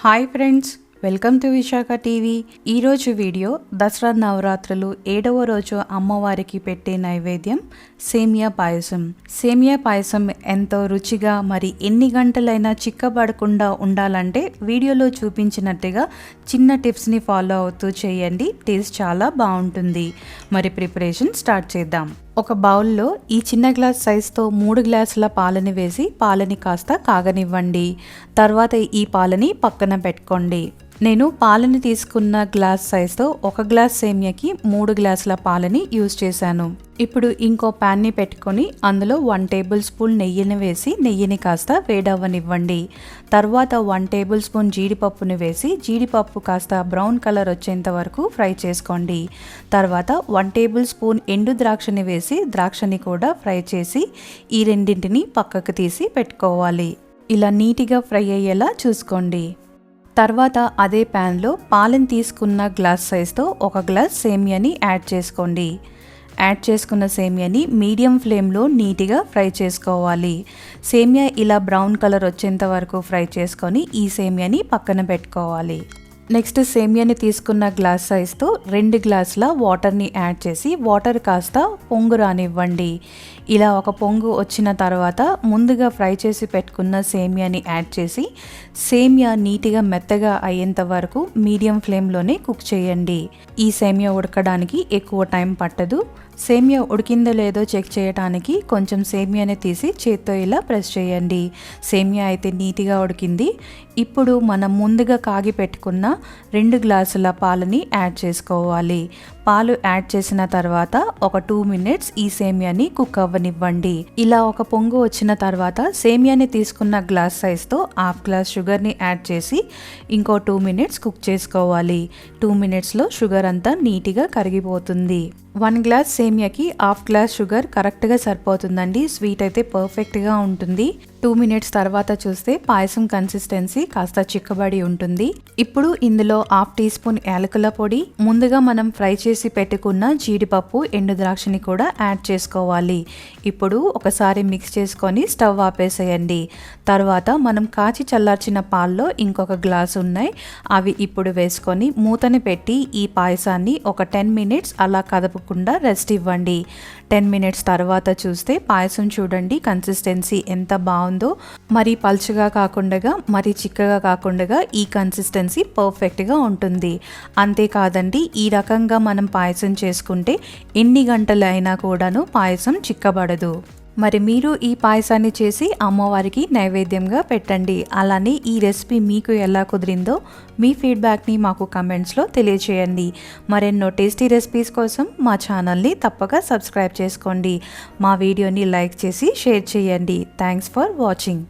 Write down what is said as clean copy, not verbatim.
Hi friends, welcome to Visakha TV. ఈరోజు video Dasara నవరాత్రులు 7వ రోజు అమ్మవారికి పెట్టే నైవేద్యం సేమియా పాయసం. సేమియా పాయసం ఎంతో రుచిగా మరి ఎన్ని గంటలైనా చిక్కబడకుండా ఉండాలంటే వీడియోలో చూపించినట్టుగా చిన్న టిప్స్ని ఫాలో అవుతూ చేయండి. టేస్ట్ చాలా బాగుంటుంది. మరి ప్రిపరేషన్ స్టార్ట్ చేద్దాం. ఒక బౌల్లో ఈ చిన్న గ్లాస్ సైజుతో 3 గ్లాసుల పాలని వేసి పాలని కాస్త కాగనివ్వండి. తర్వాత ఈ పాలని పక్కన పెట్టుకోండి. నేను పాలని తీసుకున్న గ్లాస్ సైజుతో 1 గ్లాస్ సేమియాకి 3 గ్లాసుల పాలని యూజ్ చేశాను. ఇప్పుడు ఇంకో ప్యాన్ని పెట్టుకొని అందులో 1 టేబుల్ స్పూన్ నెయ్యిని వేసి నెయ్యిని కాస్త వేడవ్వనివ్వండి. తర్వాత 1 టేబుల్ స్పూన్ జీడిపప్పుని వేసి జీడిపప్పు కాస్త బ్రౌన్ కలర్ వచ్చేంత వరకు ఫ్రై చేసుకోండి. తర్వాత 1 టేబుల్ స్పూన్ ఎండు ద్రాక్షని వేసి ద్రాక్షని కూడా ఫ్రై చేసి ఈ రెండింటిని పక్కకు తీసి పెట్టుకోవాలి. ఇలా నీట్గా ఫ్రై అయ్యేలా చూసుకోండి. తర్వాత అదే ప్యాన్లో పాలను తీసుకున్న గ్లాస్ సైజుతో 1 గ్లాస్ సేమియాని యాడ్ చేసుకోండి. యాడ్ చేసుకున్న సేమియాని మీడియం ఫ్లేమ్లో నీట్గా ఫ్రై చేసుకోవాలి. సేమియా ఇలా బ్రౌన్ కలర్ వచ్చేంత వరకు ఫ్రై చేసుకొని ఈ సేమియాని పక్కన పెట్టుకోవాలి. నెక్స్ట్ సేమియాని తీసుకున్న గ్లాస్ సైజుతో 2 గ్లాసుల వాటర్ని యాడ్ చేసి వాటర్ కాస్త పొంగు రానివ్వండి. ఇలా ఒక పొంగు వచ్చిన తర్వాత ముందుగా ఫ్రై చేసి పెట్టుకున్న సేమియాని యాడ్ చేసి సేమియా నీట్గా మెత్తగా అయ్యేంత వరకు మీడియం ఫ్లేమ్లోనే కుక్ చేయండి. ఈ సేమియా ఉడకడానికి ఎక్కువ టైం పట్టదు. సేమియా ఉడికిందో లేదో చెక్ చేయడానికి కొంచెం సేమియాని తీసి చేత్తో ఇలా ప్రెస్ చేయండి. సేమియా అయితే నీట్గా ఉడికింది. ఇప్పుడు మనం ముందుగా కాగి పెట్టుకున్న 2 గ్లాసుల పాలని యాడ్ చేసుకోవాలి. పాలు యాడ్ చేసిన తర్వాత ఒక 2 మినిట్స్ ఈ సేమియాని కుక్ అవ్వనివ్వండి. ఇలా ఒక పొంగు వచ్చిన తర్వాత సేమియాని తీసుకున్న గ్లాస్ సైజుతో 1/2 గ్లాస్ షుగర్ని యాడ్ చేసి ఇంకో 2 మినిట్స్ కుక్ చేసుకోవాలి. 2 మినిట్స్లో షుగర్ అంతా నీట్గా కరిగిపోతుంది. 1 గ్లాస్ సేమియాకి 1/2 గ్లాస్ షుగర్ కరెక్ట్గా సరిపోతుందండి. స్వీట్ అయితే పర్ఫెక్ట్గా ఉంటుంది. 2 మినిట్స్ తర్వాత చూస్తే పాయసం కన్సిస్టెన్సీ కాస్త చిక్కబడి ఉంటుంది. ఇప్పుడు ఇందులో 1/2 టీ స్పూన్ యాలకుల పొడి, ముందుగా మనం ఫ్రై చేసి పెట్టుకున్న జీడిపప్పు, ఎండు ద్రాక్షని కూడా యాడ్ చేసుకోవాలి. ఇప్పుడు ఒకసారి మిక్స్ చేసుకొని స్టవ్ ఆపేసేయండి. తర్వాత మనం కాచి చల్లార్చిన పాల్లో ఇంకొక గ్లాస్ ఉన్నాయి. అవి ఇప్పుడు వేసుకొని మూతని పెట్టి ఈ పాయసాన్ని ఒక 10 మినిట్స్ అలా కదపకుండా రెస్ట్ ఇవ్వండి. 10 మినిట్స్ తర్వాత చూస్తే పాయసం చూడండి కన్సిస్టెన్సీ ఎంత బాగుందో. మరి పల్చగా కాకుండా మరి చిక్కగా కాకుండా ఈ కన్సిస్టెన్సీ పర్ఫెక్ట్గా ఉంటుంది. అంతేకాదండి, ఈ రకంగా మనం పాయసం చేసుకుంటే ఎన్ని గంటలు అయినా కూడాను పాయసం చిక్కబడదు. మరి మీరు ఈ పాయసాన్ని చేసి అమ్మవారికి నైవేద్యంగా పెట్టండి. అలానే ఈ రెసిపీ మీకు ఎలా కుదిరిందో మీ ఫీడ్బ్యాక్ని మాకు కమెంట్స్లో తెలియచేయండి. మరెన్నో టేస్టీ రెసిపీస్ కోసం మా ఛానల్ని తప్పక సబ్స్క్రైబ్ చేసుకోండి. మా వీడియోని లైక్ చేసి షేర్ చేయండి. Thanks for watching.